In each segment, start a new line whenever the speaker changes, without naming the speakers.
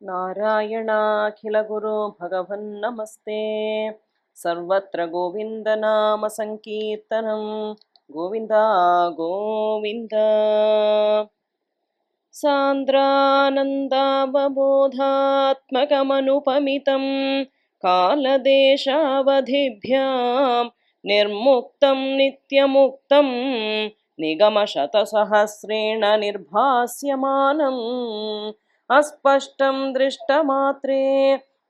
नारायणाखिलगुरो भगवन्नमस्ते। सर्वत्र गोविन्दनाम संकीर्तनं गोविन्द गोविन्द। सान्द्रानन्दावबोधात्मकमनुपमितं कालदेशावधिभ्यां निर्मुक्तं नित्यमुक्तं निगमशतसहस्रेण निर्भास्यमानम् अस्पष्टं दृष्टमात्रे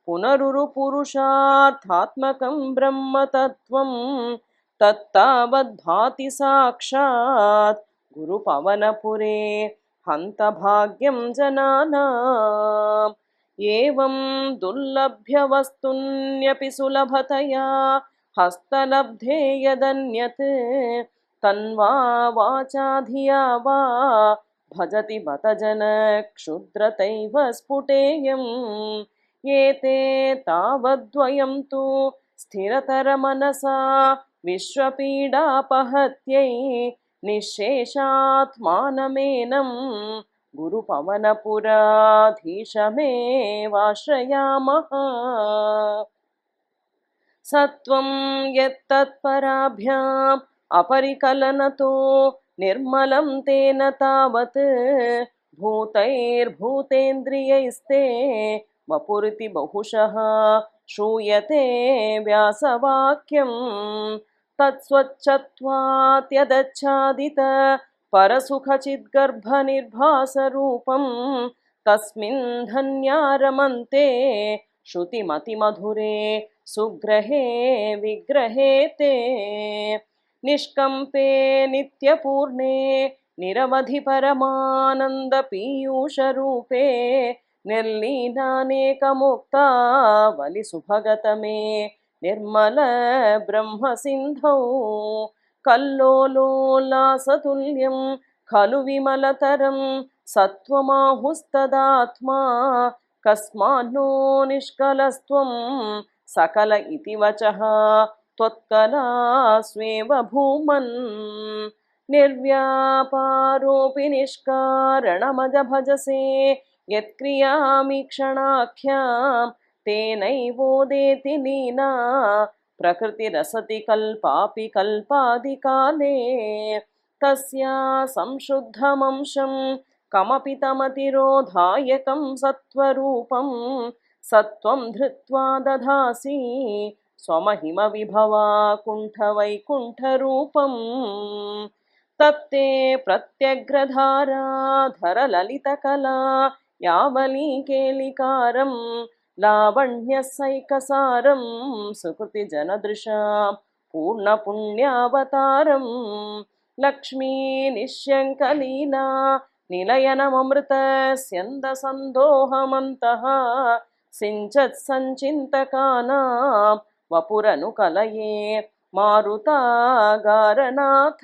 पुनरुरुपुरुषार्थात्मकं ब्रह्मतत्त्वं तत्तावद्भाति साक्षात् गुरुपवनपुरे हन्तभाग्यं जनानाम्। एवं दुर्लभ्यवस्तुन्यपि सुलभतया हस्तलब्धे यदन्यत् तन्वा वाचा धिया वा भजति बत जन क्षुद्रतैव स्फुटेयम्। एते तावद्वयं तु स्थिरतरमनसा विश्वपीडापहत्यै निःशेषात्मानमेनं गुरुपवनपुराधीशमेवाश्रयामः। सत्वं यत्तत्पराभ्याम् अपरिकलनतो निर्मलं तेन तावत् भूतैर्भूतेन्द्रियैस्ते वपुरिति बहुशः श्रूयते व्यासवाक्यम्। तत्स्वच्छत्वात् यदच्छादित परसुखचिद्गर्भनिर्भासरूपं तस्मिन् धन्या रमन्ते श्रुतिमतिमधुरे सुग्रहे विग्रहे ते। निष्कम्पे नित्यपूर्णे निरवधि परमानन्दपीयूषरूपे निर्लीनानेकमुक्तावलिसुभगतमे निर्मल ब्रह्मसिन्धौ कल्लोलोल्लासतुल्यं खलु विमलतरं सत्त्वमाहुस्तदात्मा कस्मान्नो निष्कलस्त्वं सकल इति वचः त्वत्कलास्वेव भूमन्। निर्व्यापारोऽपि निष्कारणमजभजसे यत्क्रियामीक्षणाख्यां तेनैवोदेति लीना प्रकृतिरसति कल्पापि कल्पादिकाले। तस्या संशुद्धमंशं कमपि तमतिरोधायकं सत्त्वरूपं सत्त्वं धृत्वा दधासि स्वमहिमविभवा कुण्ठवैकुण्ठरूपम्। तत्ते प्रत्यग्रधाराधरललितकला यावलीकेलिकारं लावण्यसैकसारं सुकृतिजनदृशां पूर्णपुण्यावतारं लक्ष्मी निश्यङ्कलीला निलयनममृतस्यन्दसन्दोहमन्तः सिञ्चत्सञ्चिन्तकानां वपुरनुकलये मारुतागारनाथ।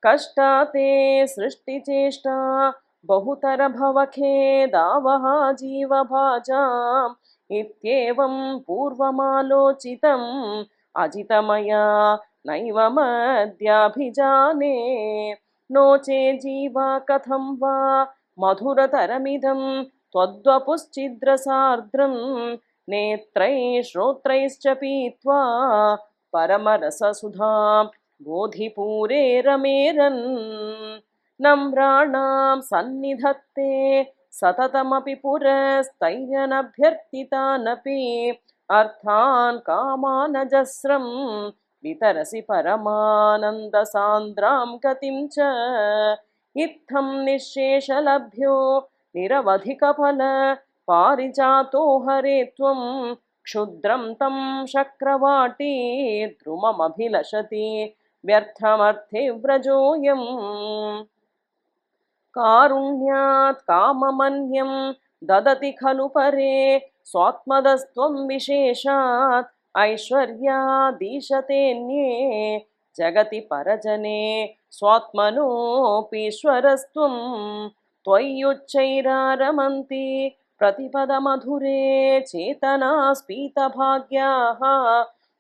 कष्टाते सृष्टिचेष्टा बहुतर भवखेदावहा जीवभाजाम् इत्येवं पूर्वमालोचितम् अजितमया नैव मद्याभिजाने। नो चेत् जीवा कथं वा मधुरतरमिदं त्वद्वपुश्चिद्रसार्द्रं नेत्रैः श्रोत्रैश्च पीत्वा परमरससुधां बोधिपूरे रमेरन्। नम्राणां सन्निधत्ते सततमपि पुरस्तैर्यनभ्यर्थितानपि अर्थान् कामानजस्रं वितरसि परमानन्दसान्द्रां गतिं च। इत्थं निःशेषलभ्यो निरवधिकफल पारिजातो हरे त्वं क्षुद्रं तं शक्रवाटी द्रुममभिलषति व्यर्थमर्थे व्रजोऽयम्। कारुण्यात् काममन्यं ददति खलु परे स्वात्मदस्त्वं विशेषात् ऐश्वर्यादीशतेऽन्ये जगति परजने स्वात्मनोऽपीश्वरस्त्वं। त्वय्युच्चैरारमन्ति प्रतिपदमधुरे चेतनास्पीतभाग्याः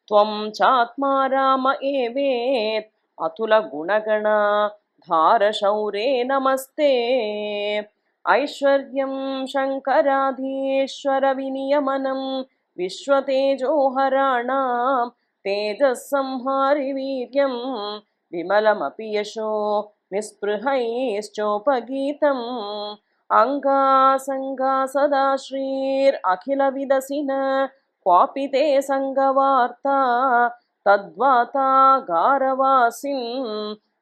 त्वं चात्मा राम एवेत् अतुलगुणगणा धारशौरे नमस्ते। ऐश्वर्यं शङ्कराधीश्वरविनियमनं विश्वतेजोहराणां तेजःसंहारिवीर्यं विमलमपि यशो निःस्पृहैश्चोपगीतम् अङ्गासङ्गा सदा श्रीरखिलविदसिन क्वापि ते सङ्गवार्ता तद्वाता गारवासिन्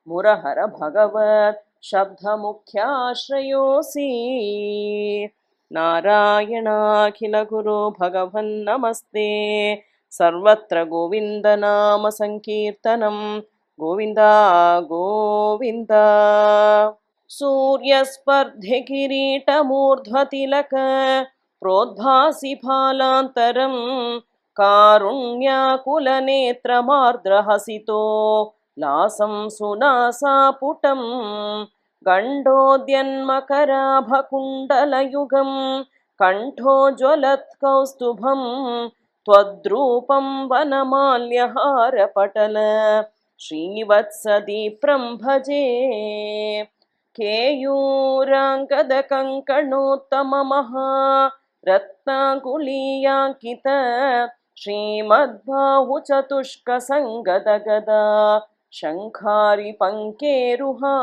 मुरहर भगवत् शब्दमुख्याश्रयोऽसि नारायणाखिलगुरो भगवन्नमस्ते सर्वत्र गोविन्दनाम संकीर्तनं गोविन्द गोविन्द सूर्यस्पर्धिकिरीटमूर्ध्वतिलक प्रोद्भासि फालान्तरं कारुण्याकुलनेत्रमार्द्रहसितो लासं सुनासापुटं गण्डोद्यन्मकराभकुण्डलयुगं कण्ठोज्ज्वलत्कौस्तुभं त्वद्रूपं वनमाल्यहारपटल श्रीवत्सदीप्रं भजे केयूराङ्गदकङ्कणोत्तममहा रत्नाङ्गुलीयाङ्कित श्रीमद्बाहुचतुष्कसङ्गदगदा शङ्खारिपङ्केरुहा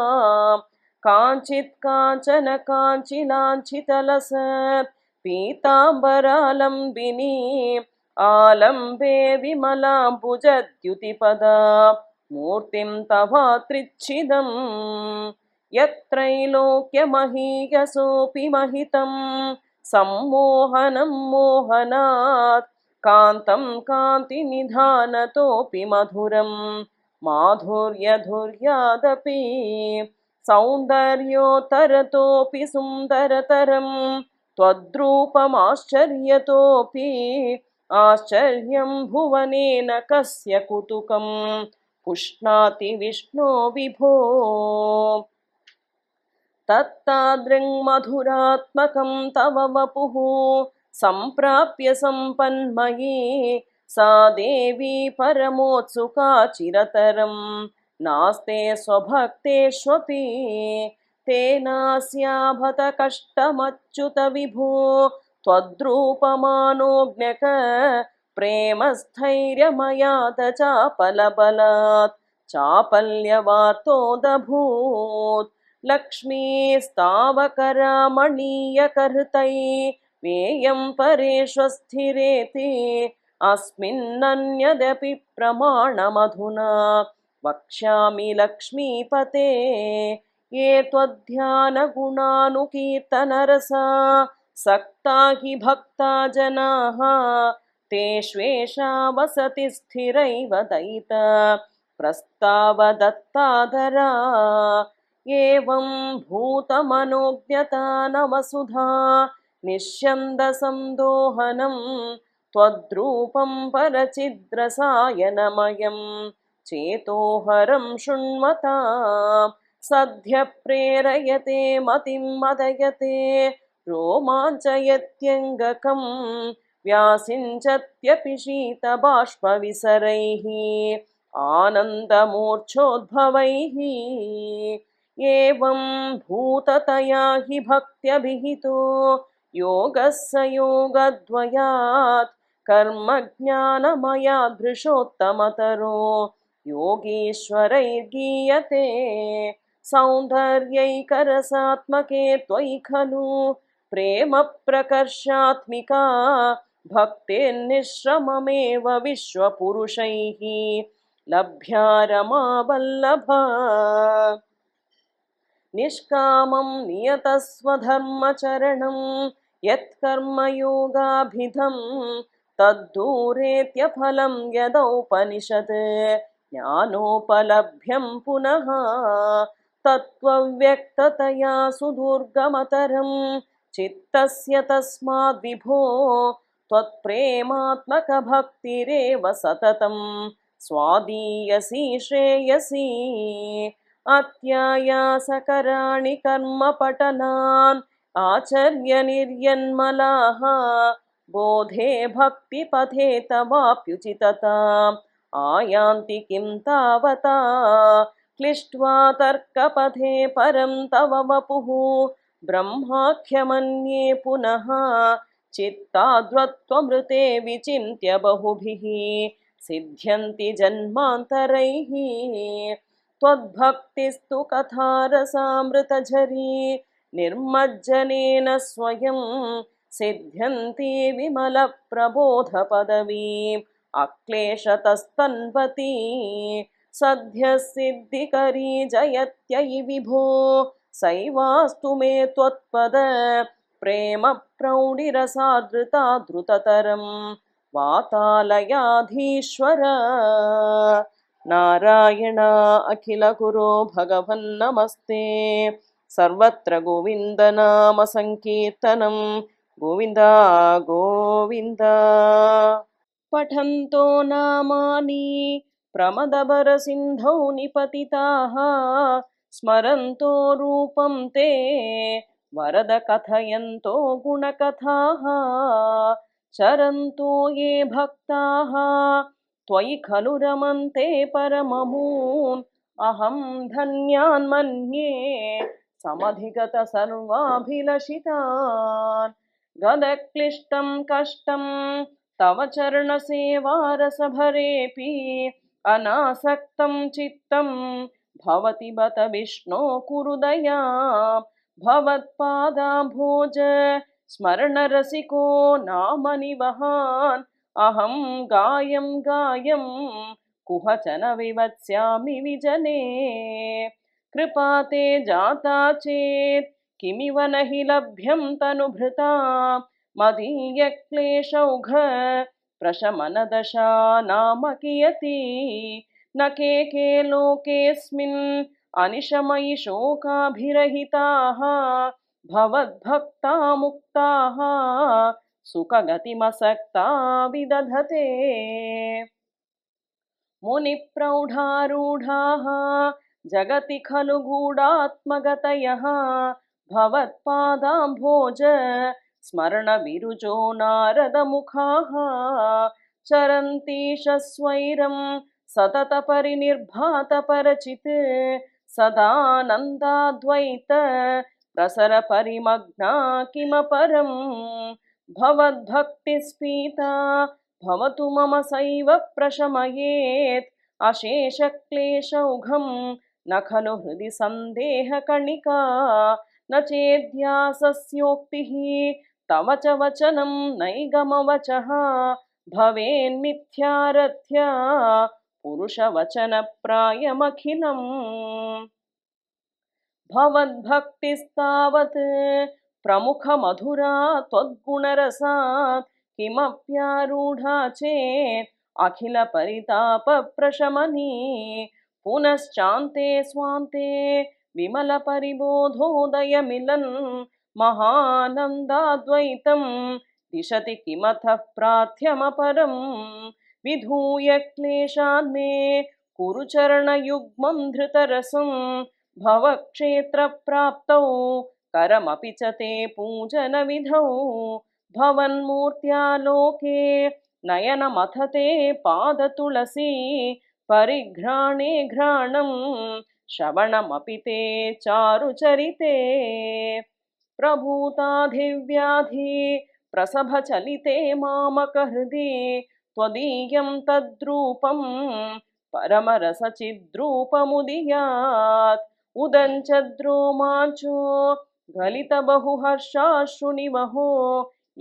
काञ्चित् काञ्चन काञ्चिलाञ्छितलसत् पीताम्बरालम्बिनी आलम्बे विमलाम्बुजद्युतिपदा मूर्तिं तवात्रिच्छिदम् यत्रैलोक्यमहीयसोऽपि महितं सम्मोहनं मोहनात् कान्तं कान्तिनिधानतोऽपि मधुरं माधुर्यधुर्यादपि सौन्दर्योत्तरतोऽपि सुन्दरतरं त्वद्रूपमाश्चर्यतोऽपि आश्चर्यं भुवनेन कस्य कुतुकं पुष्णाति विष्णो विभो तत्तादृङ्मधुरात्मकं तव वपुः सम्प्राप्य सम्पन्मयी सा देवी परमोत्सुका चिरतरं नास्ते स्वभक्तेष्वपि तेनास्याभत कष्टमच्युत विभो त्वद्रूपमानोज्ञक प्रेमस्थैर्यमयाद चापलबलात् चापल्यवातोदभूत् लक्ष्मीस्तावकरामणीयकहृतै वेयं परेष्वस्थिरेति अस्मिन्नन्यदपि प्रमाणमधुना वक्ष्यामि लक्ष्मीपते ये त्वद्ध्यानगुणानुकीर्तनरसा सक्ता हि भक्ता जनाः तेष्वेषा वसति स्थिरैव दयिता प्रस्तावदत्तादरा एवं भूतमनोज्ञता नवसुधा निश्यन्दसन्दोहनं त्वद्रूपं परचिद्रसायनमयं चेतोहरं शृण्वता सद्य प्रेरयते मतिं मदयते रोमाञ्चयत्यङ्गकं व्यासिञ्चत्यपि शीतबाष्पविसरैः आनन्दमूर्च्छोद्भवैः एवं भूततया हि भक्त्यभिहितो योगः स योगद्वयात् कर्मज्ञानमयादृशोत्तमतरो योगीश्वरैर्गीयते सौन्दर्यैकरसात्मके त्वयि खलु प्रेमप्रकर्षात्मिका भक्तिर्निःश्रममेव विश्वपुरुषैः लभ्या रमावल्लभा निष्कामं नियतस्वधर्मचरणं यत्कर्मयोगाभिधं तद्धूरेत्यफलं यदौपनिषत् ज्ञानोपलभ्यं पुनः तत्त्वव्यक्ततया सुदुर्गमतरं चित्तस्य तस्माद्विभो त्वत्प्रेमात्मकभक्तिरेव सततं स्वादीयसी श्रेयसी अत्यायासकराणि कर्मपटलान् आचर्य निर्यन्मलाः बोधे भक्तिपथे तवाप्युचितताम् आयान्ति किं तावता क्लिष्ट्वा तर्कपथे परं तव वपुः ब्रह्माख्यमन्ये पुनः चित्ताद्वत्त्वमृते विचिन्त्य बहुभिः सिद्ध्यन्ति जन्मान्तरैः त्वद्भक्तिस्तु कथारसामृतझरी निर्मज्जनेन स्वयं सिद्ध्यन्ति विमलप्रबोधपदवीम् अक्लेशतस्तन्वती सद्यः सिद्धिकरी जयत्ययि विभो सैवास्तु मे त्वत्पद प्रेम प्रौढिरसादृता द्रुततरं वातालयाधीश्वर नारायण अखिलगुरो भगवन्नमस्ते सर्वत्र गोविन्दनाम संकीर्तनं गोविन्द गोविन्द पठन्तो नामानि प्रमदभरसिन्धौ निपतिताः स्मरन्तो रूपं ते वरद कथयन्तो गुणकथाः चरन्तो ये भक्ताः त्वयि खलु रमन्ते परममून् अहं धन्यान् मन्ये समधिगत सर्वाभिलषितान् गदक्लिष्टं कष्टं तव चरणसेवारसभरेऽपि अनासक्तं चित्तं भवति बत विष्णो कुरु दयाम् भवत्पादाम्भोज स्मरणरसिको नाम निवहान् अहं गायं गायं कुहचन विवत्स्यामि विजने कृपा ते जाता चेत् किमिव न हि लभ्यं तनुभृता मदीयक्लेशौघ प्रशमनदशा नाम कियती न के लोकेऽस्मिन् अनिशमयि शोकाभिरहिताः भवद्भक्ता मुक्ताः सुखगतिमसक्ता विदधते मुनिप्रौढारूढाः जगति खलु गूढात्मगतयः भवत्पादाम्भोज स्मरणविरुजो नारदमुखाः चरन्तीश स्वैरं सततपरिनिर्भातपरचित् सदानन्दाद्वैत प्रसरपरिमग्ना किमपरं भवद्भक्तिस्फीता भवतु मम सैव प्रशमयेत् अशेषक्लेशौघं न खलु हृदि सन्देहकणिका न चेद्यासस्योक्तिः तव च वचनं नैगमवचः भवेन्मिथ्यारथ्या पुरुषवचनप्रायमखिलम् भवद्भक्तिस्तावत् प्रमुखमधुरा त्वद्गुणरसात् किमप्यारूढा चेत् अखिलपरितापप्रशमनी पुनश्चान्ते स्वान्ते विमलपरिबोधोदयमिलन् महानन्दाद्वैतं दिशति किमथः प्रार्थ्यमपरं विधूय क्लेशान्मे कुरु चरणयुग्मं धृतरसं भवक्षेत्रप्राप्तौ करमपि च ते पूजनविधौ भवन्मूर्त्यालोके नयनमथ ते पादतुलसी परिघ्राणे घ्राणं श्रवणमपि ते चारुचरिते प्रभूताधिव्याधि प्रसभचलिते मामकहृदि त्वदीयं तद्रूपं परमरसचिद्रूपमुदीयात् उदञ्चद्रोमाञ्चो गलितबहुहर्षाश्रुनिवहो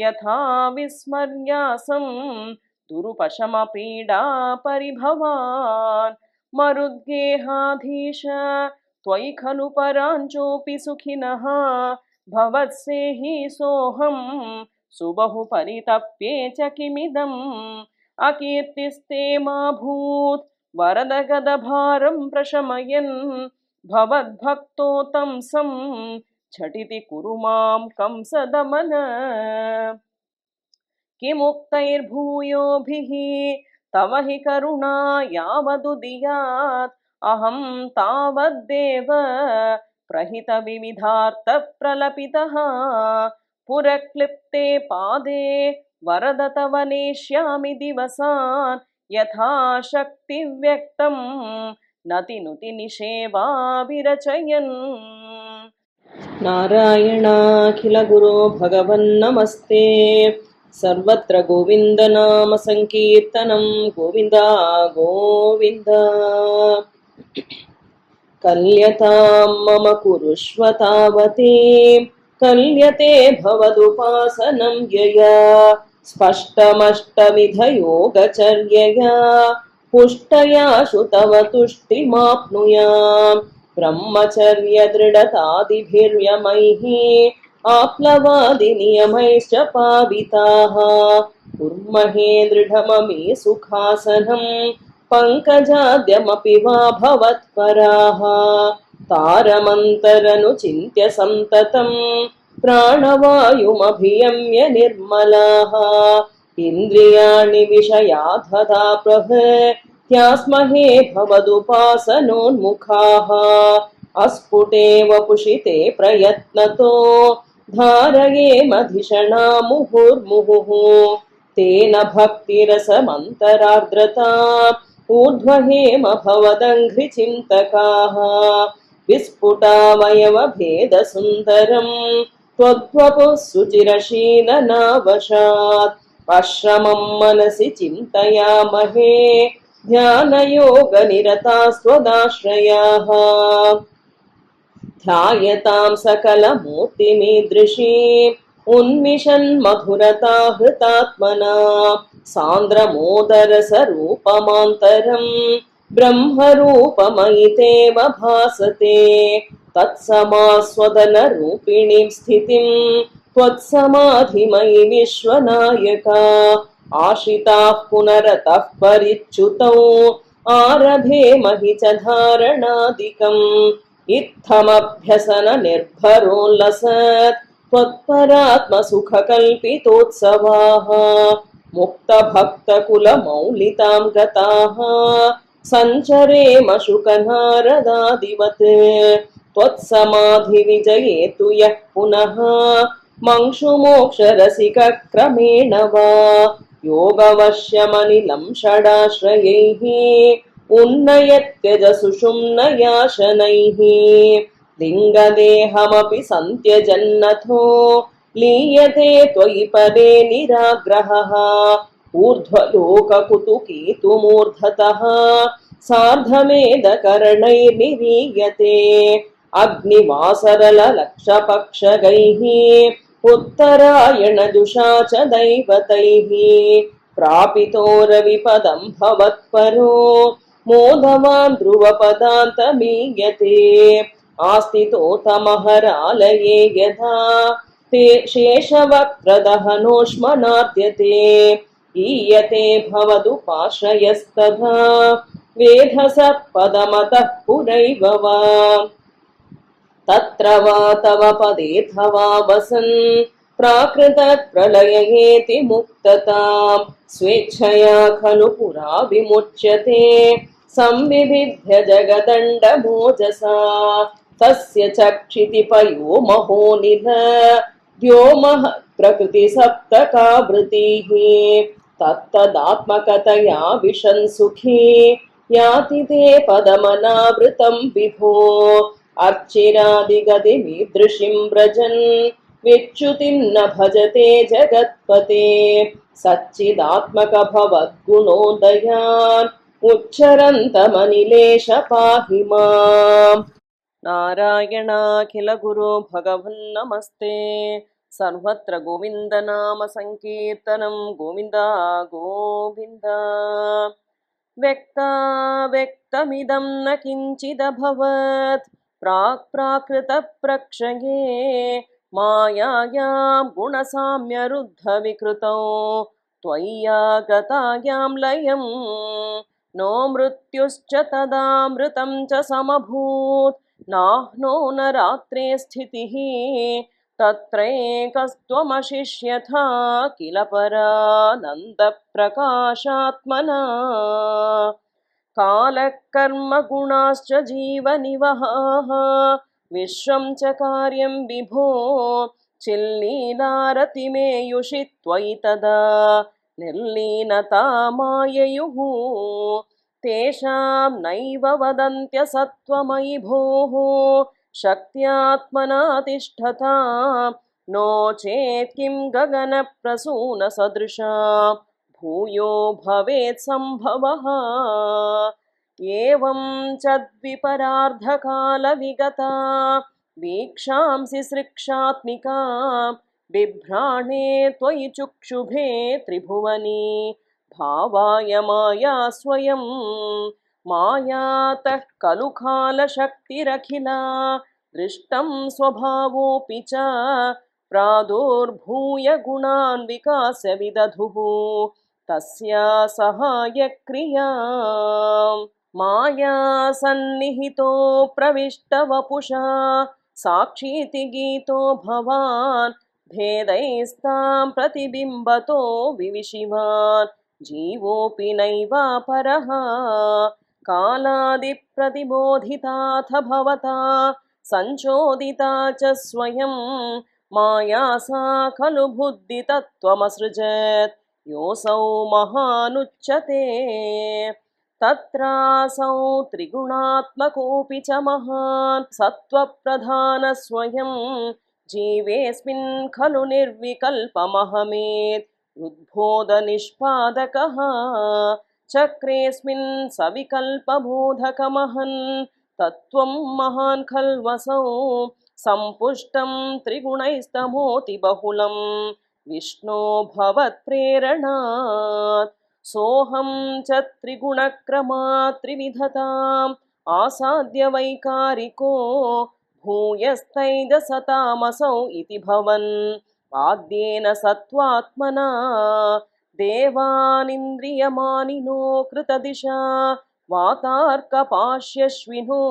यथा विस्मर्यासं दुरुपशमपीडा परिभवान् मरुद्गेहाधीश त्वयि खलु पराञ्चोऽपि सुखिनः भवत्सेहि सोऽहं सुबहु परितप्ये च किमिदम् अकीर्तिस्ते मा भूत् वरदगदभारं प्रशमयन् भवद्भक्तो तंसं झटिति कुरु मां कंसदमन किमुक्तैर्भूयोभिः तव हि करुणा यावदुदीयात् अहं तावद्देव प्रहितविविधार्थप्रलपितः पुरक्लिप्ते पादे वरद तव नेष्यामि दिवसान् यथा शक्तिव्यक्तं नतिनुति निषेवा विरचयन् नारायणाखिलगुरो भगवन्नमस्ते सर्वत्र गोविन्दनाम सङ्कीर्तनं गोविन्द गोविन्द कल्यतां मम कुरुष्व तावती कल्यते भवदुपासनं यया स्पष्टमष्टविधयोगचर्यया पुष्टया तव तुष्टिमाप्नुयाम् ब्रह्मचर्यदृढतादिभिर्यमैः आप्लवादिनियमैश्च पाविताः कुर्महे दृढममे सुखासनं पङ्कजाद्यमपि वा भवत्पराः तारमन्तरनुचिन्त्य सन्ततं प्राणवायुमभियम्य निर्मलाः इन्द्रियाणि विषयाधदा प्रभृत्यास्महे भवदुपासनोन्मुखाः अस्फुटेव पुषिते प्रयत्नतो धारयेमधिषणा मुहुर्मुहुः तेन भक्तिरसमन्तरार्द्रता ऊर्ध्वहेम भवदङ्घ्रिचिन्तकाः विस्फुटावयवभेदसुन्दरं त्वद्वपुः सुचिरशीलनावशात् आश्रमं मनसि चिन्तयामहे ध्यानयोगनिरतास्त्वदाश्रयाः ध्यायतां सकलमूर्तिमीदृशीम् उन्मिषन्मधुरता हृतात्मना सान्द्रमोदरसरूपमान्तरं ब्रह्मरूपमयि तेव भासते तत्समास्वदनरूपिणीं स्थितिं त्वत्समाधिमयि विश्वनायका आशिताः पुनरतः परिच्युतौ आरभे महि च धारणादिकम् इत्थमभ्यसननिर्भरोल्लसत् त्वत्परात्मसुखकल्पितोत्सवाः मुक्तभक्तकुलमौलितां गताः सञ्चरेम शुकनारदादिवत् त्वत्समाधिविजये तु यः पुनः मंशुमोक्षरसिकक्रमेण वा योगवश्यमनिलं षडाश्रयैः उन्नयत्यज सुषुम्नया शनैः लिङ्गदेहमपि सन्त्यजन्नथो लीयते त्वयि पदे निराग्रहः ऊर्ध्वलोककुतुकीतुमूर्धतः सार्धमेधकरणैर्निरीयते अग्निवासरललक्षपक्षगैः उत्तरायणजुषा च दैवतैः प्रापितो रविपदं भवत्परो मोदवान् ध्रुवपदान्तमीयते आस्थितो तमहरालये यथा ते शेषवक्त्रदहनोष्मनाद्यते ईयते भवदुपाश्रयस्तथा वेधसः पदमतः पुरैव वा तत्र वा तव पदेऽथवा वसन् प्राकृतप्रलययेति मुक्ततां स्वेच्छया खलु पुरा विमुच्यते संविभिद्य जगदण्डमोजसा तस्य चक्षितिपयो महोनिध द्योमः प्रकृतिसप्तकावृतिः तत्तदात्मकतया विशन् सुखी याति ते पदमनावृतं विभो अर्चिरादिगतिमीदृशीं व्रजन् विच्युतिं न भजते जगत्पते सच्चिदात्मक भवद्गुणोदयान् उच्चरन्तमनिलेश पाहि माम् नारायणाखिलगुरो भगवन्नमस्ते सर्वत्र गोविन्दनाम सङ्कीर्तनं गोविन्द गोविन्द व्यक्ताव्यक्तमिदं न किञ्चिदभवत् प्राक्प्राकृतप्रक्षये मायायां गुणसाम्यरुद्धविकृतौ त्वय्यागतायां लयं नो मृत्युश्च तदामृतं च समभूत् नाह्नो न रात्रे स्थितिः तत्रैकस्त्वमशिष्यथा किल परानन्दप्रकाशात्मना कालः कर्म गुणाश्च जीवनिवहाः विश्वं च कार्यं विभो चिल्लीलारतिमेयुषि त्वयि तदा निर्लीनता माययुः तेषां नैव वदन्त्यसत्त्वमयि भोः शक्त्यात्मना तिष्ठताम् नो चेत् किं गगनप्रसूनसदृशा भूयो भवेत् सम्भवः। एवं च द्विपरार्धकालविगता वीक्षांसि सृक्षात्मिका बिभ्राणे त्वयि चुक्षुभे त्रिभुवनी भावाय माया स्वयं मायातः खलु कालशक्तिरखिला दृष्टं स्वभावोऽपि च प्रादुर्भूय गुणान् विकास्य विदधुः तस्या सहायक्रिया माया सन्निहितो प्रविष्टवपुषा साक्षीति गीतो भवान् भेदैस्तां प्रतिबिम्बतो विविशिवान् जीवोऽपि नैवापरः कालादिप्रतिबोधिताथ भवता संचोदिता च स्वयं माया सा खलु बुद्धितत्त्वमसृजत् योऽसौ महानुच्यते तत्रासौ त्रिगुणात्मकोऽपि च महान् सत्त्वप्रधानः स्वयं जीवेऽस्मिन् खलु निर्विकल्पमहमेत् उद्बोधनिष्पादकः चक्रेऽस्मिन् सविकल्पबोधकमहन् तत्त्वं महान् खल्वसौ सम्पुष्टं त्रिगुणैस्तमोति बहुलं विष्णो भवत्प्रेरणात् सोऽहं च त्रिगुणक्रमात् त्रिविधताम् आसाद्य वैकारिको भूयस्तैजसतामसौ इति भवन् आद्येन सत्त्वात्मना देवानिन्द्रियमानिनो कृतदिशा वातार्कपाश्यश्विनो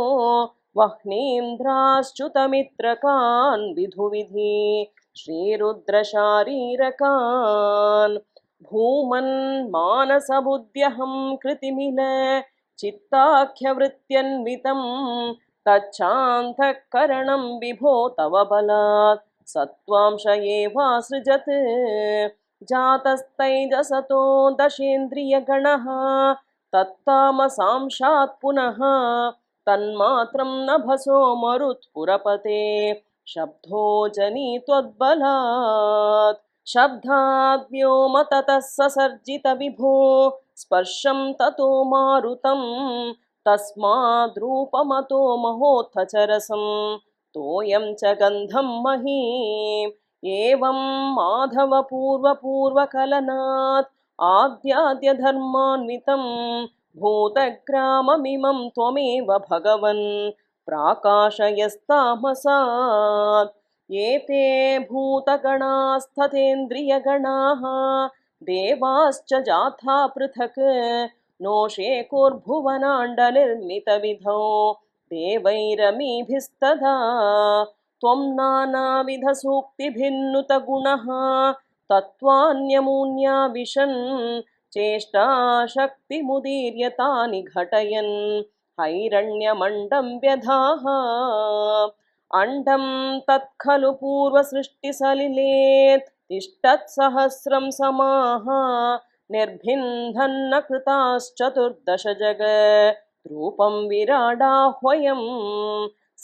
वह्नीन्द्राश्च्युतमित्रकान् विधुविधि श्रीरुद्रशारीरकान् भूमन् मानसबुद्ध्यहं कृतिमिल चित्ताख्यवृत्त्यन्वितं तच्छान्तःकरणं विभो तव बलात् सत्त्वांश एवासृजत् जातस्तैजसतो दशेन्द्रियगणः तत्तामसांशात् पुनः तन्मात्रं नभसो मरुत्पुरपते शब्दो जनी त्वद्बलात् शब्दाद् व्योम ततः ससर्जित विभो स्पर्शं ततो मारुतं तस्माद् रूपमतो महोत्थ च रसं तोयं च गन्धं महीम् एवं माधव पूर्वपूर्वकलनात् आद्याद्यधर्मान्वितं भूतग्राममिमं त्वमेव भगवन् प्राकाशयस्तामसात् एते भूतगणास्तथेन्द्रियगणाः देवाश्च जाथा पृथक् नोषेकोर्भुवनाण्डनिर्मितविधौ देवैरमीभिस्तदा त्वं नानाविधसूक्तिभिन्नुतगुणः तत्त्वान्यमून्या विशन् चेष्टाशक्तिमुदीर्य तानि घटयन् हैरण्यमण्डं व्यधाः अण्डं तत्खलु पूर्वसृष्टिसलिले तिष्ठत्सहस्रं समाः निर्भिन्दन्न कृताश्चतुर्दश जगत् रूपं विराडाह्वयं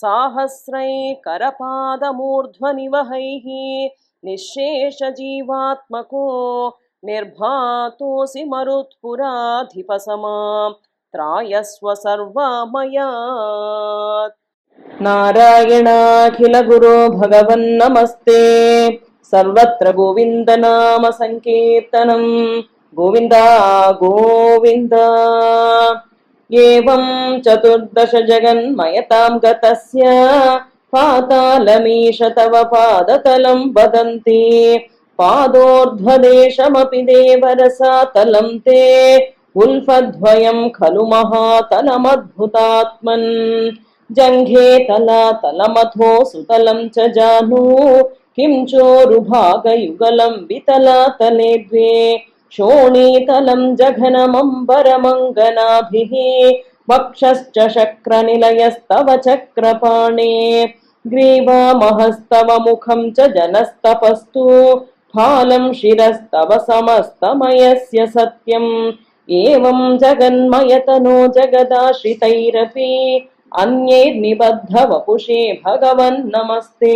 साहस्रैकरपादमूर्ध्वनिवहैः निःशेषजीवात्मको निर्भातोऽसि मरुत्पुराधिपसमां त्रायस्व सर्वामयात् नारायणाखिलगुरो भगवन्नमस्ते सर्वत्र गोविन्दनाम संकीर्तनं गोविन्द गोविन्द एवं चतुर्दश जगन्मयतां गतस्य पातालमीश तव पादतलं वदन्ति पादोर्ध्वदेशमपि देवरसातलं ते उल्फद्वयं खलु महातलमद्भुतात्मन् जङ्घे तलातलमथो सुतलं च जानु किं चोरुभागयुगलं वितलातले द्वे शोणीतलं जघनमम्बरमङ्गनाभिः वक्षश्च शक्रनिलयस्तव चक्रपाणे ग्रीवामहस्तव मुखं च जनस्तपस्तु फालं शिरस्तव समस्तमयस्य सत्यम् एवं जगन्मयतनो जगदाश्रितैरपि अन्यैर्निबद्धवपुषे भगवन् नमस्ते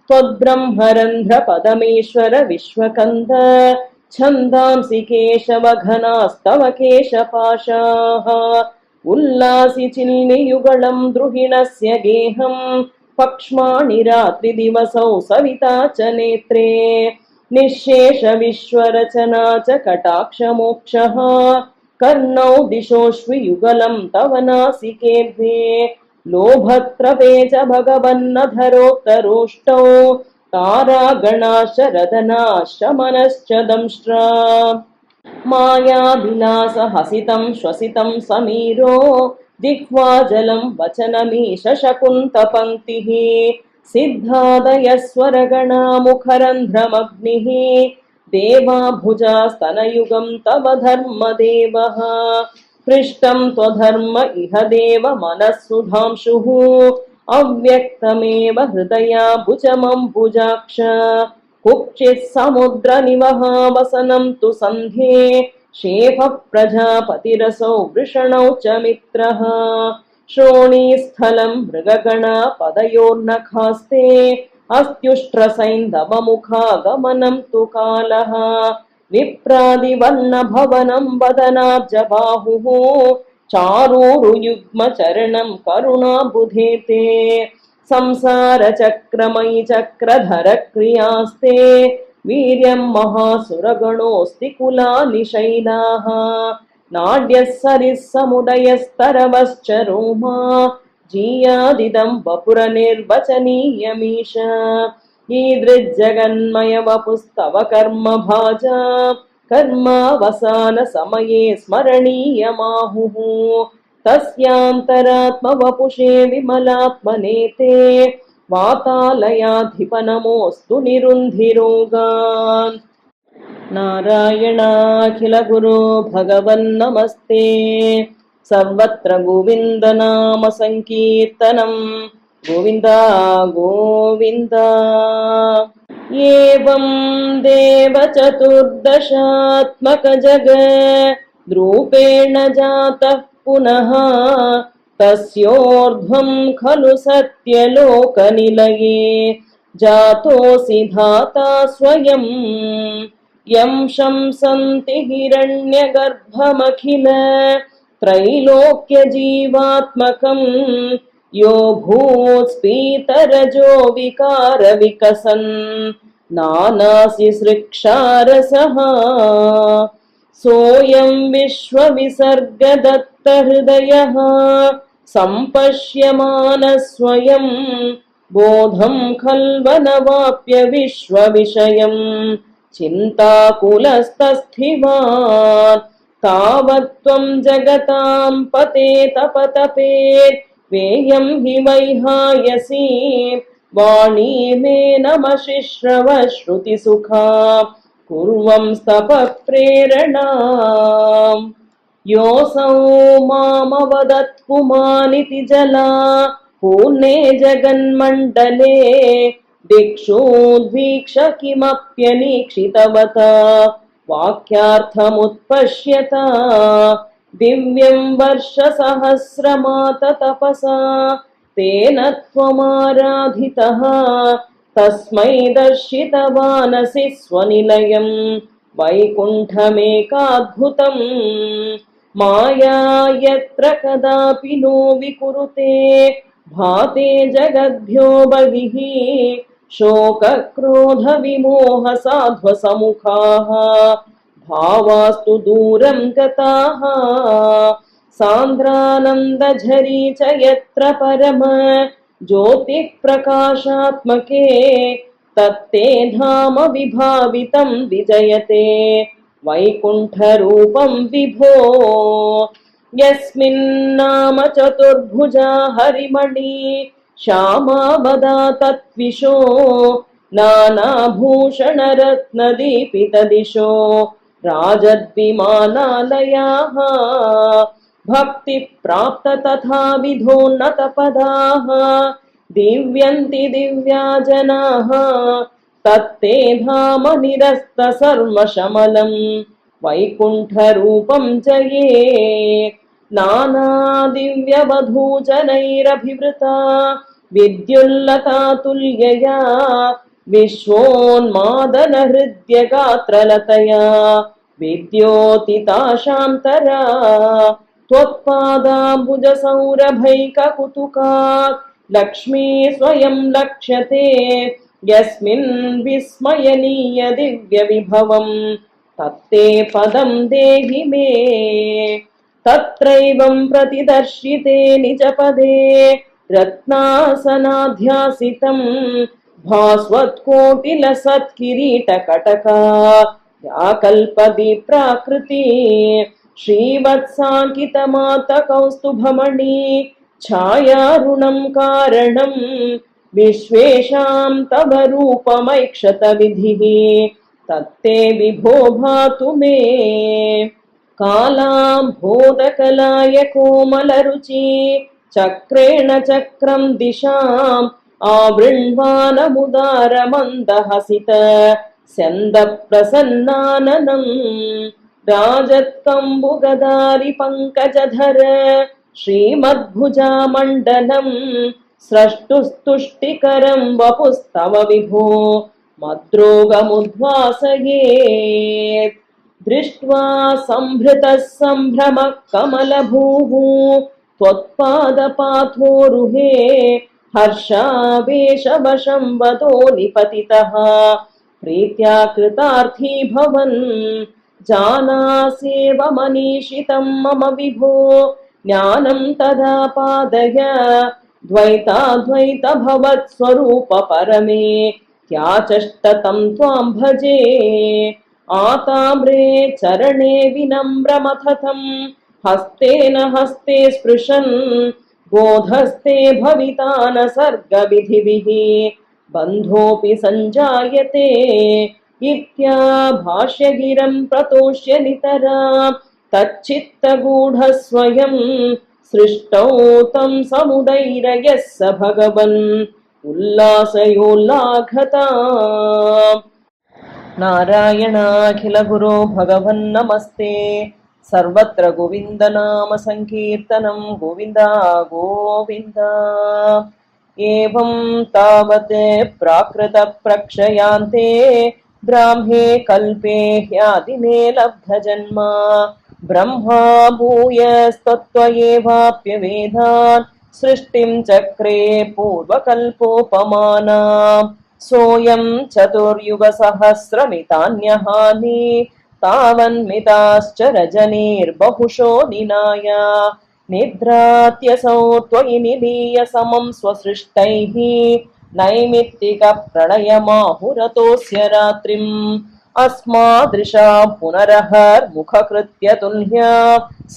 त्वद्ब्रह्मरन्ध्रपदमीश्वर विश्वकन्द छन्दांसि केशवघनास्तव केशपाशाः उल्लासि चिल्लियुगळं द्रुहिणस्य गेहं पक्ष्माणि रात्रिदिवसौ सविता च नेत्रे निःशेष विश्वरचना च कटाक्षमोक्षः कर्णौ दिशोऽश्वियुगलं तव नासिकेऽर्धे लोभत्रपे च भगवन्नधरोत्तरोष्टौ तारागणाश्च मनश्च दंष्ट्रा मायाविलासहसितं श्वसितं समीरो जिह्वाजलं वचनमीश शकुन्तपङ्क्तिः सिद्धादयस्वरगणा मुखरन्ध्रमग्निः देवाभुजास्तनयुगं तव धर्मदेवः पृष्टं त्वधर्म इह देव मनःसुधांशुः अव्यक्तमेव हृदयाम्बुजमम्बुजाक्ष कुक्षित् समुद्रनिवहावसनं तु सन्ध्ये शेफः प्रजापतिरसौ वृषणौ च मित्रः श्रोणीस्थलं मृगगणा पदयोर्नखास्ते अस्त्युष्ट्रसैन्धवमुखागमनं तु कालः विप्रादिवर्णभवनं वदनाब्जबाहुः चारूरुयुग्मचरणं करुणाबुधे ते संसारचक्रमयि चक्रधर क्रियास्ते वीर्यं महासुरगणोऽस्ति कुलानि शैलाः नाड्यः सरिः समुदयस्तरवश्च रोमा जीयादिदं वपुरनिर्वचनीयमीश ईदृज्जगन्मय वपुस्तव कर्म भाजा कर्मावसान समये स्मरणीयमाहुः तस्यान्तरात्मवपुषे विमलात्मनेते वातालयाधिपनमोऽस्तु निरुन्धिरोगान् नारायणाखिलगुरो भगवन्नमस्ते सर्वत्र गोविन्दनाम संकीर्तनं गोविन्द गोविन्द एवं देवचतुर्दशात्मक जगद्रूपेण जातः पुनः तस्योर्ध्वं खलु सत्यलोकनिलये जातोऽसि धाता स्वयं यं शंसन्ति हिरण्यगर्भमखिल त्रैलोक्यजीवात्मकं यो भूत्स्फीतरजो विकारविकसन् नानासि सृक्षारसः सोऽयं विश्वविसर्गदत्तहृदयः सम्पश्यमानः स्वयं बोधं खल्वनवाप्य विश्वविषयं चिन्ताकुलस्तस्थिवान् तावत्त्वं जगतां पतेत पतपेत् वेयं हि वैहायसी वाणी मे नमशिश्रव श्रुतिसुखा कुर्वं स्तपः प्रेरणाम् योऽसौ मामवदत् पुमानिति जला पूर्णे जगन्मण्डले दिक्षुद्वीक्ष किमप्यनीक्षितवता वाक्यार्थमुत्पश्यता दिव्यं वर्षसहस्रमात तपसा तेन त्वमाराधितः तस्मै दर्शितवानसि स्वनिलयं वैकुण्ठमेकाद्भुतम् माया यत्र कदापि नो विकुरुते भाते जगद्भ्यो बहिः शोकक्रोधविमोहसाध्वसमुखाः भावास्तु दूरं गताः सान्द्रानन्दझरी च यत्र परम ज्योतिः प्रकाशात्मके तत्ते धाम विभावितं विजयते वैकुण्ठरूपं विभो यस्मिन्नाम चतुर्भुजा हरिमणि श्यामा वदा तत्विशो नानाभूषणरत्नदीपितदिशो राजद्विमानालयाः भक्तिप्राप्त तथा विधोन्नतपदाः दिव्यन्ति दिव्या जनाः तत्ते धाम निरस्त सर्वशमलं वैकुण्ठरूपं जये नानादिव्यवधूजनैरभिवृता विद्युल्लता तुल्यया विश्वोन्मादनहृद्यगात्रलतया विद्योतिताशान्तरा त्वत्पादाम्बुजसौरभैककुतुकात् लक्ष्मी स्वयं लक्ष्यते यस्मिन् विस्मयनीय दिव्यविभवम् तत्ते पदं देहि मे तत्रैवं प्रतिदर्शिते निजपदे रत्नासनाध्यासितं भास्वत्कोटिलसत्किरीटकटका या कल्पति प्राकृति श्रीवत्साङ्कितमातकौस्तुभमणि छायारुणं कारणं विश्वेषां तव रूपमैक्षत विधिः तत्ते विभो भातु मे कालाम्भोदकलाय कोमलरुचि चक्रेण चक्रं दिशाम् आवृण्वानमुदारमन्दहसित स्यन्दप्रसन्नाननम् राजत्कम्बुगदारि पङ्कजधर श्रीमद्भुजामण्डलम् स्रष्टुस्तुष्टिकरं वपुस्तव विभो मद्रोगमुद्वासयेत् दृष्ट्वा सम्भृतः सम्भ्रमः कमलभूः त्वत्पादपाथोरुहे हर्षावेशवशं वदो निपतितः प्रीत्या कृतार्थी भवन् जानास्येव मनीषितं मम विभो ज्ञानं तदा पादय द्वैताद्वैत भवत्स्वरूप परमे त्याचष्टतं त्वां भजे आताम्रे चरणे विनम्रमथतं हस्तेन हस्ते स्पृशन् बोधस्ते भविता न सर्गविधिभिः बन्धोऽपि सञ्जायते इत्याभाष्यगिरं प्रतोष्य नितरा तच्चित्तगूढस्वयं सृष्टौ तं समुदैरयः स भगवन् उल्लासयोल्लाघता नारायणाखिलगुरो भगवन्नमस्ते सर्वत्र गोविन्दनाम संकीर्तनं गोविन्द गोविन्द एवं तावत् प्राकृतप्रक्षयान्ते ब्राह्मे कल्पे ह्यादिने लब्धजन्म ब्रह्मा भूयस्त्वत्त्वयेवाप्यवेदान् सृष्टिं चक्रे पूर्वकल्पोपमाना सोऽयं चतुर्युगसहस्रमितान्यहानि तावन्मिताश्च रजनीर्बहुशो निनाय निद्रात्यसौ त्वयि निलीय समं स्वसृष्टैः नैमित्तिकप्रणयमाहुरतोऽस्य रात्रिम् अस्मादृशा पुनरहर्मुखकृत्य तुल्या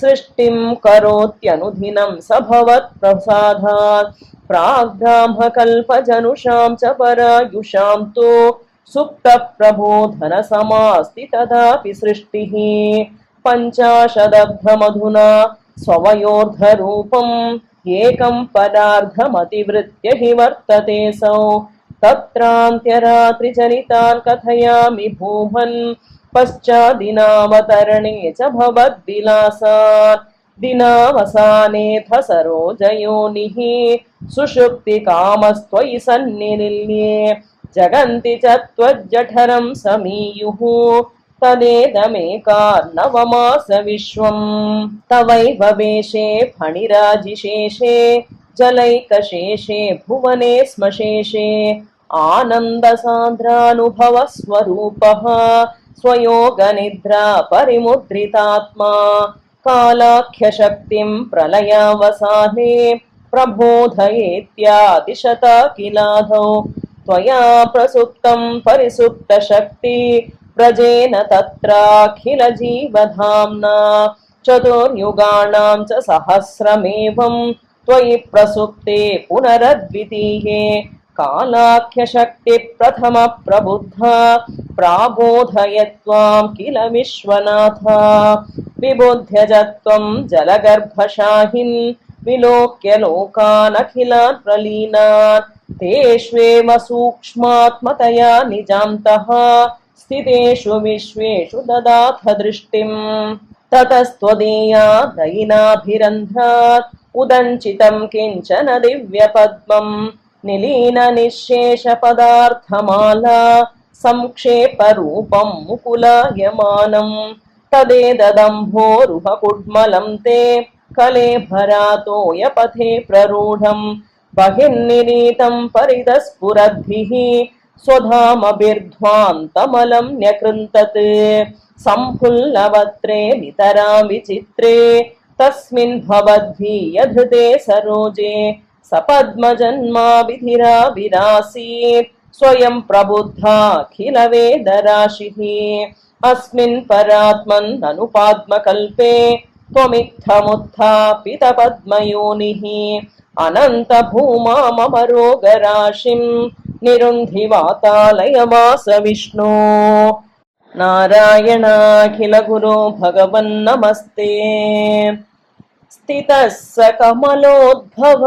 सृष्टिं करोत्यनुदिनं स भवत्प्रसादात् प्राग्ब्राह्मकल्पजनुषां च परायुषां तु सुप्तप्रबोधनसमास्ति तदापि सृष्टिः पञ्चाशदब्धमधुना स्ववयोर्धरूपम् एकं पदार्थमतिवृत्य हि वर्ततेऽसौ तत्रान्त्यरात्रिचरितान् कथयामि भूमन् पश्चादिनावतरणे च भवद्विलासात् दिनावसानेऽथ सरोजयोनिः सुषुप्तिकामस्त्वयि सन्निलिल्ये जगन्ति च त्वज्जठरं समीयुः तदेदमेकार्णवमास विश्वम् तवैव वेशे फणिराजिशेषे जलैकशेषे भुवने स्मशेषे आनन्दसान्द्रानुभवस्वरूपः स्वयोगनिद्रा परिमुद्रितात्मा कालाख्यशक्तिं प्रलयावसाने प्रबोधयेत्यादिशत किलाधौ त्वया प्रसुप्तं परिसुप्तशक्ति व्रजेन तत्राखिलजीवधाम्ना चतुर्युगाणां च सहस्रमेवं त्वयि प्रसुप्ते पुनरद्वितीये कालाख्यशक्तिप्रथमप्रबुद्धा प्राबोधयत्वां किल विश्वनाथ विबुध्य च त्वं जलगर्भशाहिन् विलोक्य लोकानखिलान् प्रलीनान् तेष्वेव सूक्ष्मात्मतया निजान्तः स्थितेषु विश्वेषु ददाथ दृष्टिम् ततस्त्वदीया दयिनाभिरन्ध्रात् उदञ्चितं किञ्चन दिव्यपद्मम् निलीननिःशेषपदार्थमाला संक्षेपरूपं मुकुलायमानम् तदेदम्भोरुहकुड्मलं ते कलेभरातोयपथे प्ररूढम् बहिर्निरीतं परितस्फुरद्भिः स्वधामभिर्ध्वान्तमलं न्यकृन्तत् सम्फुल्लवत्रे नितरां विचित्रे तस्मिन् भवद्भिर्यधृते सरोजे सपद्मजन्मा विधिरा विरासीत् स्वयं प्रबुद्धाखिलवेदराशिः अस्मिन् परात्मन् अनुपाद्मकल्पे त्वमित्थमुत्थापितपद्मयोनिः अनन्तभूमाममरोगराशिं निरुन्धि वातालयवास विष्णो नारायणाखिलगुरो भगवन्नमस्ते स्थितः स कमलोद्भव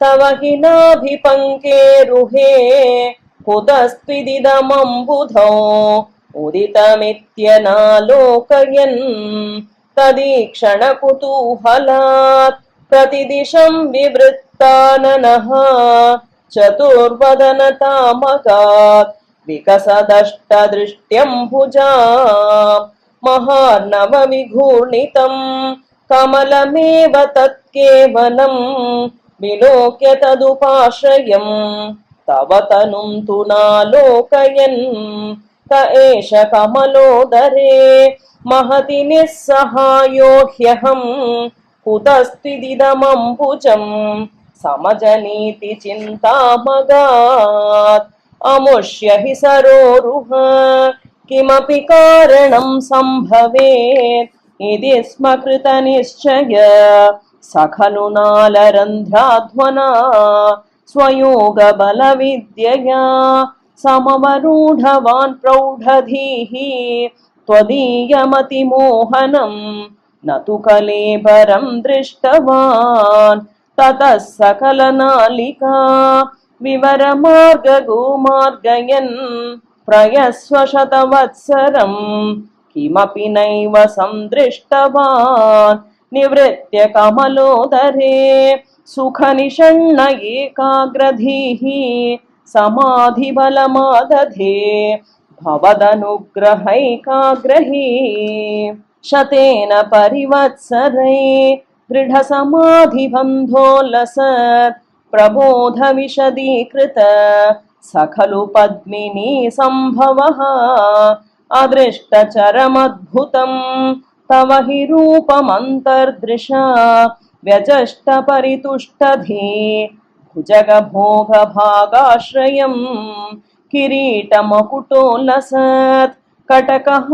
तव हि नाभिपङ्केरुहे कुतस्त्विदिदमम्बुधौ उदितमित्यनालोकयन् तदीक्षणकुतूहलात् प्रतिदिशं विवृत्ताननः चतुर्वदनतामगात् विकसदष्टदृष्ट्यम्बुजा महार्णवविघूर्णितम् कमलमेव तत्केवलम् विलोक्य तदुपाश्रयम् तव तनुं तु नालोकयन् त एष कमलोदरे महति निस्सहायो ह्यहम् कुतस्त्विदिदमम्बुजम् समजनीति चिन्तामगात् अमुष्य हि सरोरुह किमपि कारणं सम्भवेत् इति स्म कृतनिश्चय स खलु नालरन्ध्राध्वना स्वयोगबलविद्यया समवरूढवान् प्रौढधीः त्वदीयमतिमोहनम् न तु कलेबरं दृष्टवान् ततः सकलनालिका विवरमार्गगोमार्गयन् प्रयस्वशतवत्सरम् किमपि नैव सन्दृष्टवान् निवृत्य कमलोदरे सुखनिषण्ण एकाग्रधीः समाधिबलमादधे भवदनुग्रहैकाग्रही शतेन परिवत्सरै दृढसमाधिबन्धोलसत् प्रबोधविशदीकृत स खलु पद्मिनी सम्भवः अदृष्टचरमद्भुतम् तव हि रूपमन्तर्दृशा व्यचष्टपरितुष्टधे भुजगभोगभागाश्रयम् किरीटमकुटोलसत् कटकहारकेयूरयुम्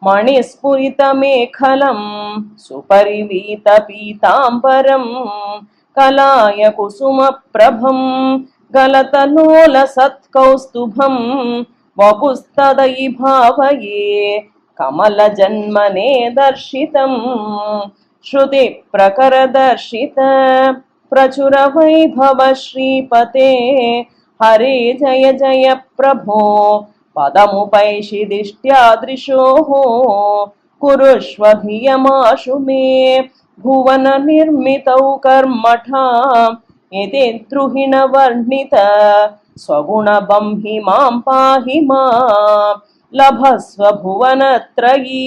मणिस्फुरितमेखलम् सुपरिवीतपीताम्बरम् कलाय कुसुमप्रभम् गलतलोलसत्कौस्तुभम् वपुस्तदयि भावये कमलजन्मने दर्शितम् श्रुतिप्रकरदर्शित प्रचुरवैभव श्रीपते हरे जय जय प्रभो पदमुपैषिदिष्ट्यादृशोः कुरुष्व धियमाशु मे भुवननिर्मितौ कर्मठाम् इति द्रुहिणवर्णित स्वगुणबंहि मां पाहि मां लभस्व भुवनत्रयी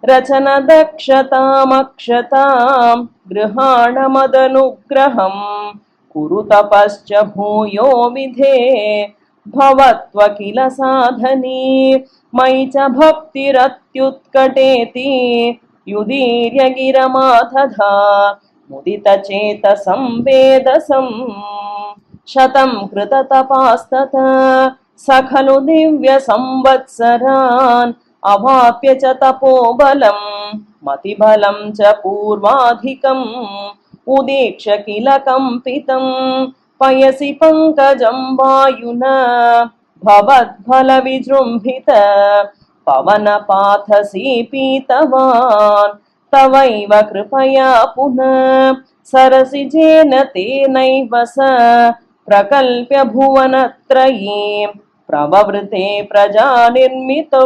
रचनदक्षतामक्षतां गृहाणमदनुग्रहम् कुरु तपश्च भूयो विधे भवत्व किल साधनी मयि च भक्तिरत्युत्कटेति युदीर्यगिरमादधा मुदितचेतसं वेदसं शतं कृततपास्ततः स खलु दिव्यसंवत्सरान् अवाप्य च तपोबलम् मतिबलं च पूर्वाधिकम् उदीक्ष्य किल कम्पितम् पयसि पङ्कजं वायुना भवद्फलविजृम्भित पवनपाथसी पीतवान् तवैव कृपया पुनः सरसिजेन तेनैव स प्रकल्प्य भुवनत्रयीं प्रववृते प्रजानिर्मितौ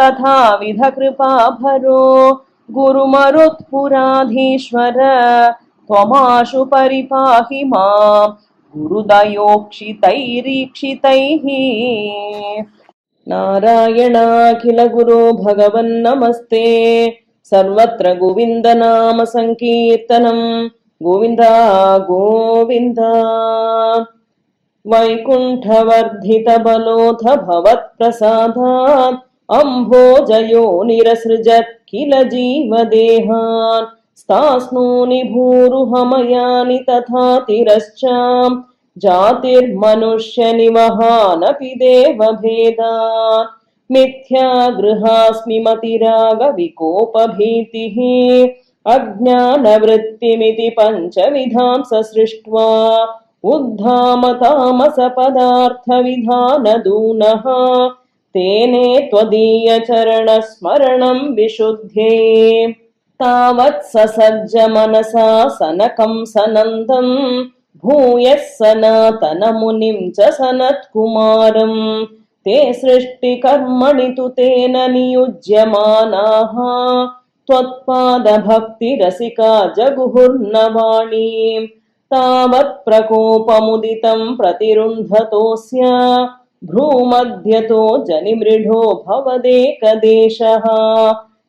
तथाविध कृपाभरो गुरुमरुत्पुराधीश्वर त्वमाशु परिपाहि मां गुरुदयोक्षितैरीक्षितैः। नारायणाखिल गुरो भगवन्नमस्ते। सर्वत्र गोविन्द नाम संकीर्तनं गोविन्द गोविन्द। वैकुण्ठवर्धित बलोऽथ भवत्प्रसादात् अम्भोजयो निरसृजत् किल जीवदेहान् स्तास्नूनि भूरुहमयानि तथा तिरश्चाम् जातिर्मनुष्यनिवहानपि देवभेदान् मिथ्या गृहास्मि मतिरागविकोपभीतिः अज्ञानवृत्तिमिति पञ्चविधां ससृष्ट्वा उद्धामतामसपदार्थविधानदूनः तेने त्वदीयचरणस्मरणं विशुध्ये तावत् ससज्ज मनसा सनकं सनन्दं भूयः सनातनमुनिं च सनत्कुमारं ते सृष्टिकर्मणि तु तेन नियुज्यमानाः त्वत्पादभक्तिरसिका जगुहुर्नवाणीं तावत् प्रकोपमुदितं प्रतिरुन्धतोऽस्य भ्रूमध्यतो जनिमृढो भवदेकदेशः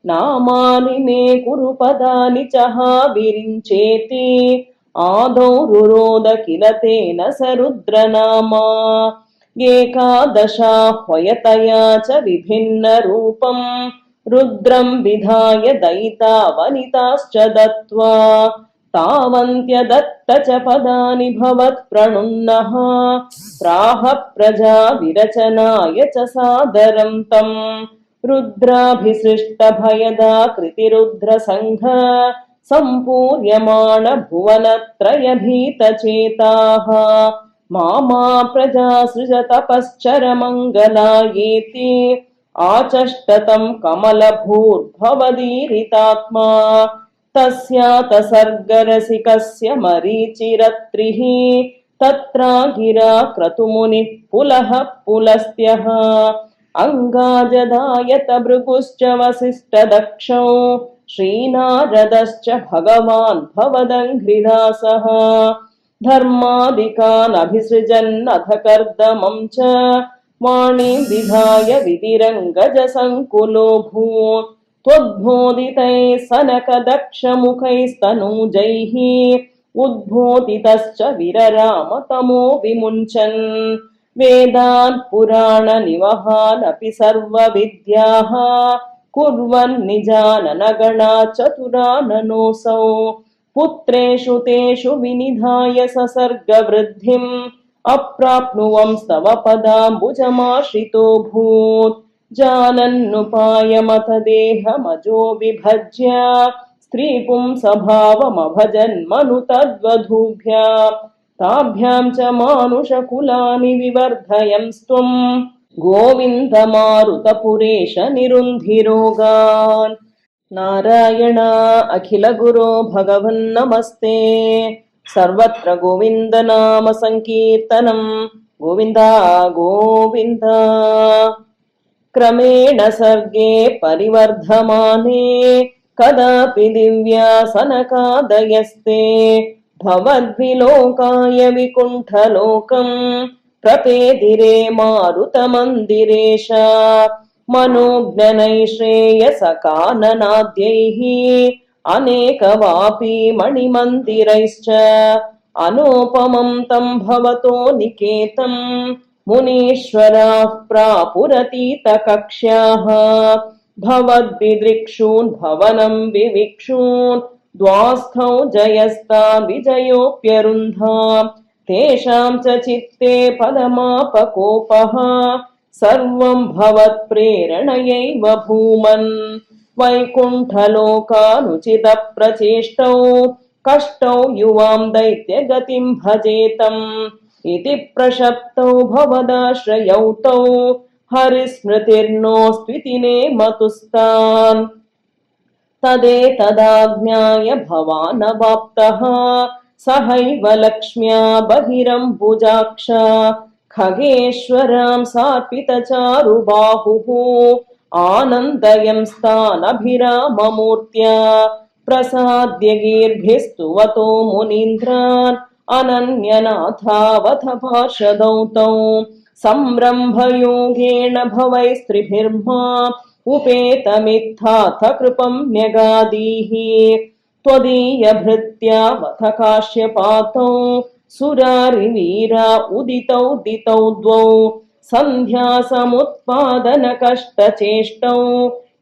नामानि मे कुरु पदानि च विरिञ्चेति आदौ रुरोद किल तेन स रुद्रनामा एकादशाह्वयतया च विभिन्नरूपं रुद्रं विधाय दयिता वनिताश्च दत्त्वा तावन्त्यदत्त च पदानि भवत्प्रणुन्नः प्राह प्रजा विरचनाय च सादरं तम् रुद्राभिसृष्टभयदा कृतिरुद्रसङ्घ सम्पूर्यमाण भुवनत्रयभीतचेताः मामा प्रजा सृजतपश्चरमङ्गलायेति आचष्टतं कमलभूर्भवदीरितात्मा तस्यातसर्गरसिकस्य मरीचिरत्रिः तत्रा गिरा क्रतुमुनिः पुलः पुलस्त्यः अङ्गाजदायत भृगुश्च वसिष्ठदक्षौ श्रीनारदश्च भगवान् भवदङ्घ्रिदासः धर्मादिकान् अभिसृजन्नथ कर्दमं च वाणीं विधाय विधिरङ्गजसङ्कुलोऽभूत् त्वद्बोधितैः सनकदक्षमुखैस्तनूजैः उद्बोधितश्च विरराम तमो विमुञ्चन् वेदान् पुराणनिवहान् अपि सर्वविद्याः कुर्वन् निजाननगणा चतुराननोऽसौ पुत्रेषु तेषु विनिधाय ससर्गवृद्धिम् अप्राप्नुवंस्तव पदाम्बुजमाश्रितोऽभूत् जानन्नुपायमथ देहमजो विभज्य स्त्रीपुंसभावमभजन्मनु तद्वधूभ्याम् ताभ्यां च मानुषकुलानि विवर्धयंस्त्वम् गोविन्द मारुतपुरेश निरुन्धिरोगान्। नारायण अखिल गुरो भगवन्नमस्ते। सर्वत्र गोविन्द नाम संकीर्तनं गोविन्द गोविन्द। क्रमेण सर्गे परिवर्धमाने कदापि दिव्यासनकादयस्ते भवद्विलोकाय विकुण्ठलोकं प्रपेदिरे मारुतमन्दिरेश मनोज्ञनैश्रेयसकाननाद्यैः अनेकवापी मणिमन्दिरैश्च अनोपमं तं भवतो निकेतं मुनीश्वराः प्रापुरतीतकक्ष्याः भवद्विदृक्षून् भवनं विविक्षून् द्वास्थौ जयस्ता विजयोऽप्यरुन्धाम् तेषां च चित्ते पदमापकोपः सर्वं भवत्प्रेरणयैव भूमन् वैकुण्ठलोकानुचितप्रचेष्टौ कष्टौ युवां दैत्यगतिं भजेतम् इति प्रशप्तौ भवदाश्रयौ तौ हरिस्मृतिर्नोऽस्त्विति नेमतुस्तान् तदेतदाज्ञाय भवानवाप्तः सहैव लक्ष्म्या बहिरम्बुजाक्षा खगेश्वरां सार्पितचारुबाहुः आनन्दयंस्तानभिराममूर्त्या प्रसाद्य गीर्भिस्तुवतो मुनीन्द्रान् अनन्यनाथावथ पार्षदौ तौ संरम्भयोगेन भवैस्त्रिभिर्मा उपेतमित्थाथ कृपं न्यगादीः त्वदीयभृत्यावथ काश्यपातौ सुरारिवीरा उदितौ दितौ द्वौ सन्ध्यासमुत्पादनकष्टचेष्टौ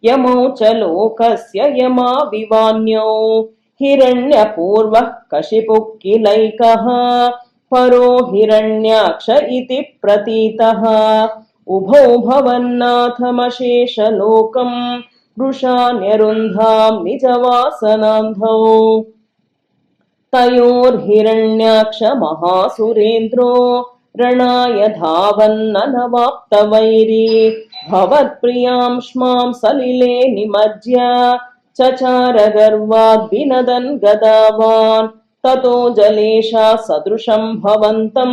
यमौ च लोकस्य यमाविवान्यौ हिरण्यपूर्वः कशिपुः किलैकः परो हिरण्याक्ष इति प्रतीतः उभौ भवन्नाथमशेषलोकम् वृषान्यरुन्धां निजवासनान्धौ तयोर्हिरण्याक्ष महासुरेन्द्रो रणाय धावन्ननवाप्तवैरी भवत्प्रियां श्मां सलिले निमज्य चचार गर्वाद् विनदन् गदावान् ततो जलेशा सदृशं भवन्तं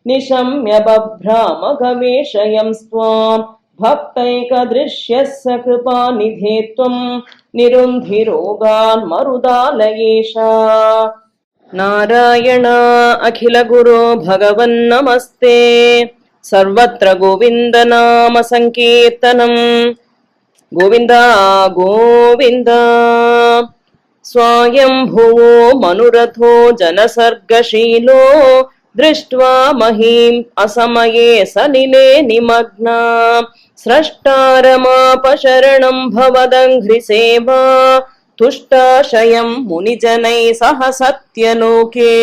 निशम्य बभ्राम गवेशयं स्वाम् भक्तैकदृश्यः स कृपानिधे त्वं निरुन्धिरोगान् मरुदालयेशा। नारायण अखिल गुरो भगवन्नमस्ते। सर्वत्र गोविन्द नाम संकीर्तनम् गोविन्द गोविन्द। स्वायम्भुवो मनुरथो जनसर्गशीलो दृष्ट्वा महीम् असमये सलिले निमग्ना स्रष्टारमापशरणं भवदङ्घ्रिसेवा तुष्टाशयं मुनिजनैः सह सत्यलोके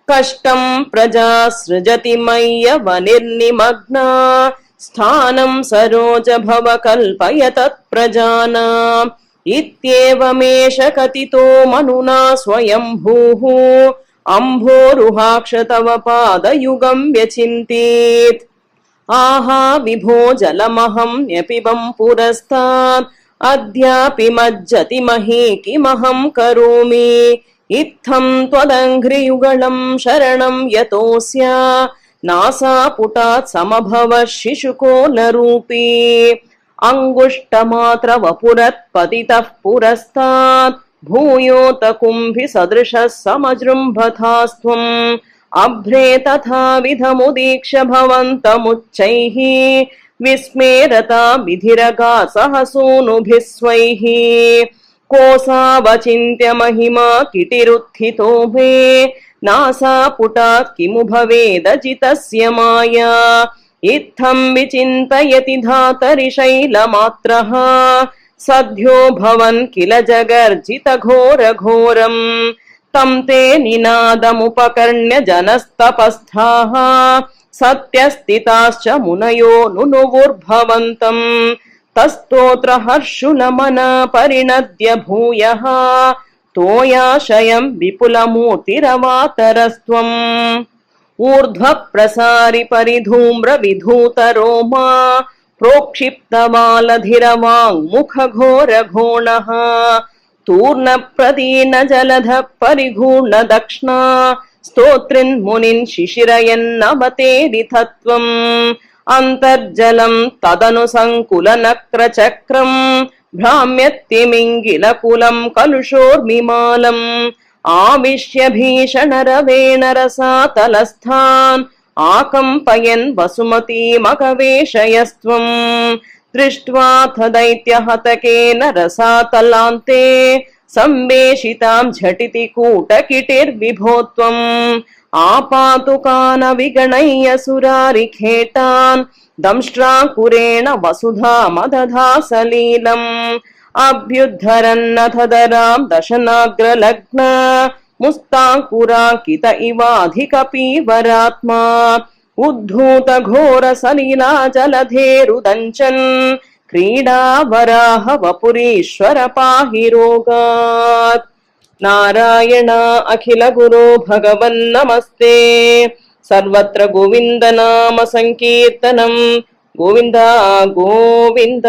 कष्टं प्रजा सृजति मय्यवनिर्निमग्ना स्थानं सरोज भव कल्पय तत्प्रजानाम् इत्येवमेष कथितो मनुना स्वयंभूः अम्भोरुहाक्ष तव पादयुगं व्यचिन्तेत् आहा विभो जलमहं न्यपिबं पुरस्तात् अद्यापि मज्जति मही किमहं करोमि इत्थं त्वदङ्घ्रियुगलं शरणं यतोऽस्य नासापुटात् समभवः शिशुकोलरूपी अङ्गुष्टमात्रवपुरत्पतितः पुरस्तात् भूयोत कुम्भिसदृशः समजृम्भथास्त्वम् अभ्रे तथाविधमुदीक्ष्य भवन्तमुच्चैः विस्मेरता विधिरगा सहसूनुभिः स्वैः कोऽसावचिन्त्य महिमा किटिरुत्थितो मे नासापुटात् किमु भवेदजितस्य माया इत्थं विचिन्तयति धातरि शैलमात्रः सद्यो भवन् किल जगर्जितघोरघोरम् तं ते निनादमुपकर्ण्य जनस्तपस्थाः सत्यस्थिताश्च मुनयो नुनुवुर्भवन्तम् तस्तोत्र हर्षुलमना परिणद्य भूयः तोयाशयं विपुलमूर्तिरवातरस्त्वम् ऊर्ध्व प्रसारि परिधूम्र विधूतरोमा प्रोक्षिप्तवालधिरवाङ्मुखघोरघोणः तूर्णप्रदीन जलध परिघूर्ण दक्ष्णा स्तोत्रिन्मुनिन् शिशिरयन्नवतेरिथत्वम् अन्तर्जलं तदनु सङ्कुलनक्रचक्रम् भ्राम्यत्यमिङ्गिलकुलं कलुषोर्मिमालम् आविश्य भीषणरवेण रसातलस्थान् आकम्पयन् वसुमतीमगवेशयस्त्वम् दृष्ट्वाथ दैत्यहतकेन रसातलान्ते संवेशितां झटिति कूटकिटिर्विभो त्वम् आपातुकानविगणय्य सुरारिखेटान् दंष्ट्राकुरेण वसुधामदधा सलीलम् अभ्युद्धरन्नथ दरां दशनाग्रलग्न मुस्ताङ्कुराङ्कित इवाधिकपीवरात्मा उद्धूत घोर सलीला जलधेरुदञ्चन् क्रीडा वराह वपुरीश्वर पाहि रोगात्। नारायण अखिल गुरो भगवन्नमस्ते। सर्वत्र गोविन्द नाम संकीर्तनम् गोविन्द गोविन्द।